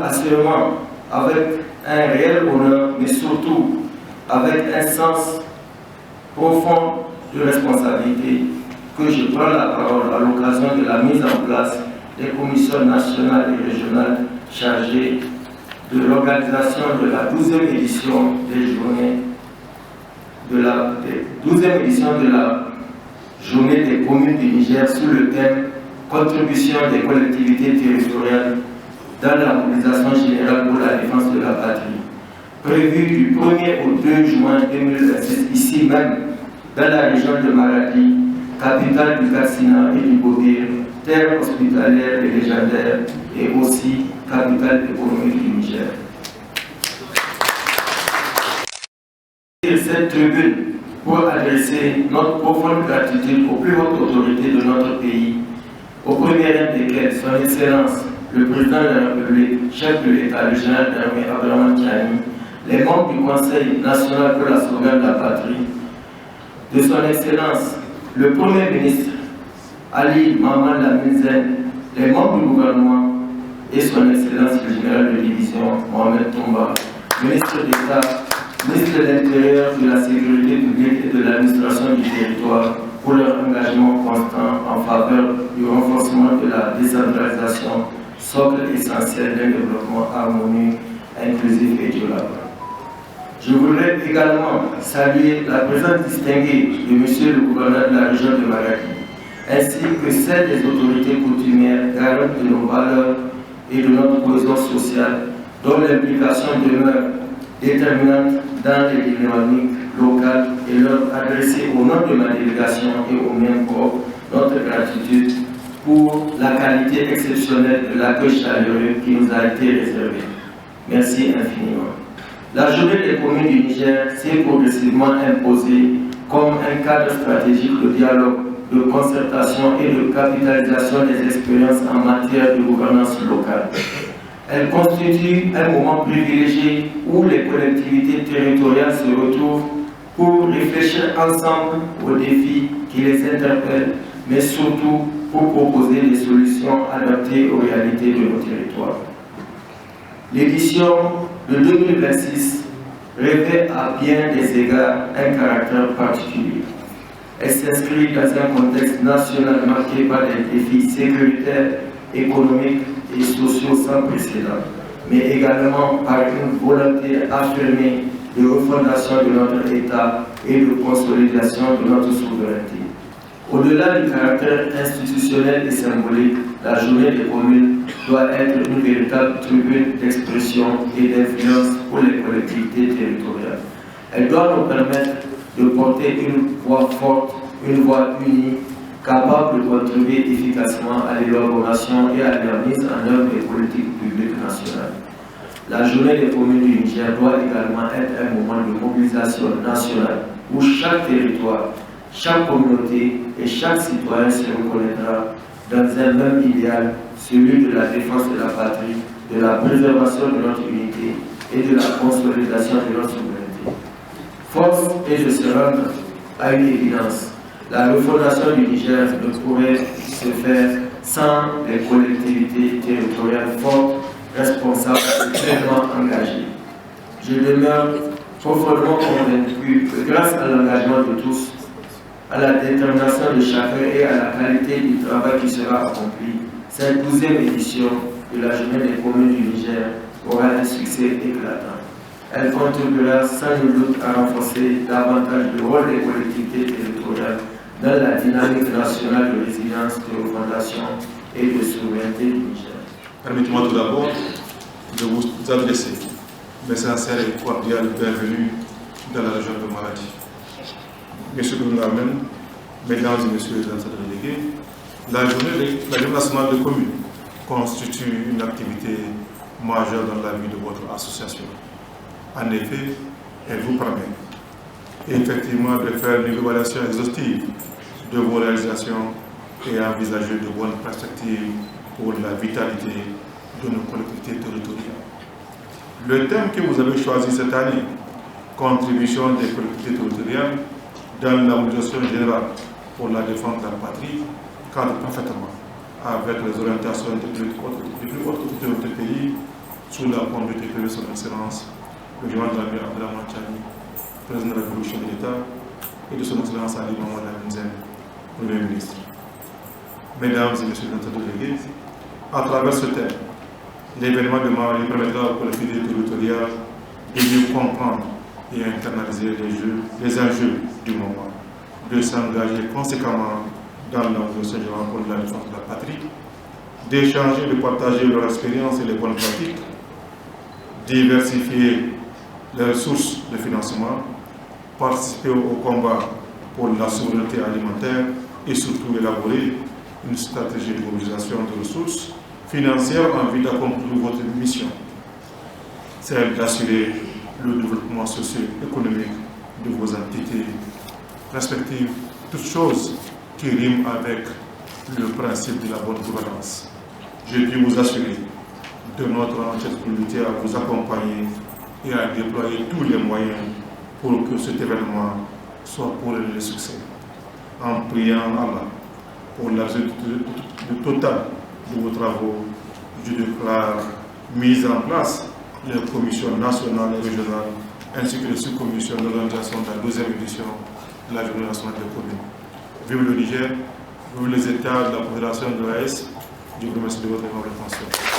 assurément avec un réel honneur, mais surtout avec un sens profond de responsabilité, que je prends la parole à l'occasion de la mise en place des commissions nationales et régionales chargées de l'organisation de la 12e édition des journées de la 12e édition de la journée des communes du Niger sous le thème contribution des collectivités territoriales dans la mobilisation générale pour la défense de la patrie, prévue du 1er au 2 juin 2026 ici même dans la région de Maradi, capitale du Kassina et du Gobir, terre hospitalière et légendaire, et aussi capitale économique du Niger. Cette tribune pour adresser notre profonde gratitude aux plus hautes autorités de notre pays, au premier rang desquelles son Excellence, le Président de la République, chef de l'État, le général d'armée Abdraman Tiani, les membres du Conseil national pour la sauvegarde de la patrie, de son Excellence, le Premier ministre, Ali Maman Lamine Zen, les membres du gouvernement et son Excellence le général de division Mohamed Toumba, ministre d'État, ministre de l'Intérieur, de la Sécurité publique et de l'administration du territoire pour leur engagement constant en faveur du renforcement de la décentralisation, socle essentiel d'un développement harmonieux, inclusif et durable. Je voudrais également saluer la présence distinguée de Monsieur le gouverneur de la région de Maradi, ainsi que celle des autorités coutumières garantes de nos valeurs et de notre cohésion sociale, dont l'implication demeure déterminante dans les dynamiques locales, et leur adresser au nom de ma délégation et au mien propre notre gratitude pour la qualité exceptionnelle de l'accueil chaleureux qui nous a été réservé. Merci infiniment. La journée des communes du Niger s'est progressivement imposée comme un cadre stratégique de dialogue, de concertation et de capitalisation des expériences en matière de gouvernance locale. Elle constitue un moment privilégié où les collectivités territoriales se retrouvent pour réfléchir ensemble aux défis qui les interpellent, mais surtout pour proposer des solutions adaptées aux réalités de nos territoires. L'édition de 2026 revêt à bien des égards un caractère particulier. Elle s'inscrit dans un contexte national marqué par des défis sécuritaires, économiques et sociaux sans précédent, mais également par une volonté affirmée de refondation de notre État et de consolidation de notre souveraineté. Au-delà du caractère institutionnel et symbolique, la journée des communes doit être une véritable tribune d'expression et d'influence pour les collectivités territoriales. Elle doit nous permettre de porter une voix forte, une voix unie, capable de contribuer efficacement à l'élaboration et à la mise en œuvre des politiques publiques nationales. La journée des communes du Niger doit également être un moment de mobilisation nationale où chaque territoire, chaque communauté et chaque citoyen se reconnaîtra dans un même idéal, celui de la défense de la patrie, de la préservation de notre unité et de la consolidation de notre souveraineté. Force est de se rendre à une évidence. La refondation du Niger ne pourrait se faire sans des collectivités territoriales fortes, responsables et pleinement engagées. Je demeure profondément convaincu que grâce à l'engagement de tous, à la détermination de chacun et à la qualité du travail qui sera accompli, cette 12e édition de la journée des communes du Niger aura un succès éclatant. Elle contribuera sans nul doute à renforcer davantage le rôle des collectivités territoriales dans la dynamique nationale de résilience, de refondation et de souveraineté du Niger. Permettez-moi tout d'abord de vous adresser mes sincères et cordiales bienvenue dans la région de Maradi. Monsieur le Gouverneur, Mesdames et Messieurs les ambassadeurs délégués, la journée nationale de communes constitue une activité majeure dans la vie de votre association. En effet, elle vous permet effectivement de faire une évaluation exhaustive de vos réalisations et envisager de bonnes perspectives pour la vitalité de nos collectivités territoriales. Le thème que vous avez choisi cette année, contribution des collectivités territoriales dans la mobilisation générale pour la défense de la patrie, cadre parfaitement avec les orientations des plus hautes autorités de notre pays sous la conduite de son Excellence, le général de l'armée Abdelrahman Tchani, président de la République de l'État, et de son Excellence Ali Mohamed Benzen, Premier ministre. Mesdames et Messieurs les délégués, à travers ce thème, l'événement de Mali permettra aux collectivités territoriales de mieux comprendre et internaliser les enjeux du moment, de s'engager conséquemment dans l'enseignement pour la défense de la patrie, d'échanger, de partager leur expérience et les bonnes pratiques, diversifier les ressources de financement, participer au combat pour la souveraineté alimentaire et surtout élaborer une stratégie de mobilisation de ressources financières en vue d'accomplir votre mission, celle d'assurer le développement socio-économique de vos entités respectives, toutes choses qui riment avec le principe de la bonne gouvernance. Je puis vous assurer de notre entière communauté à vous accompagner et à déployer tous les moyens pour que cet événement soit pour le succès. En priant Allah pour la réussite totale de vos travaux, je déclare mise en place les commissions nationales et régionales ainsi que les sous-commissions d'organisation de la 12e édition de la Journée nationale des communes. Vive le Niger, vive les États de la Confédération de l'AS. Je vous remercie de votre attention.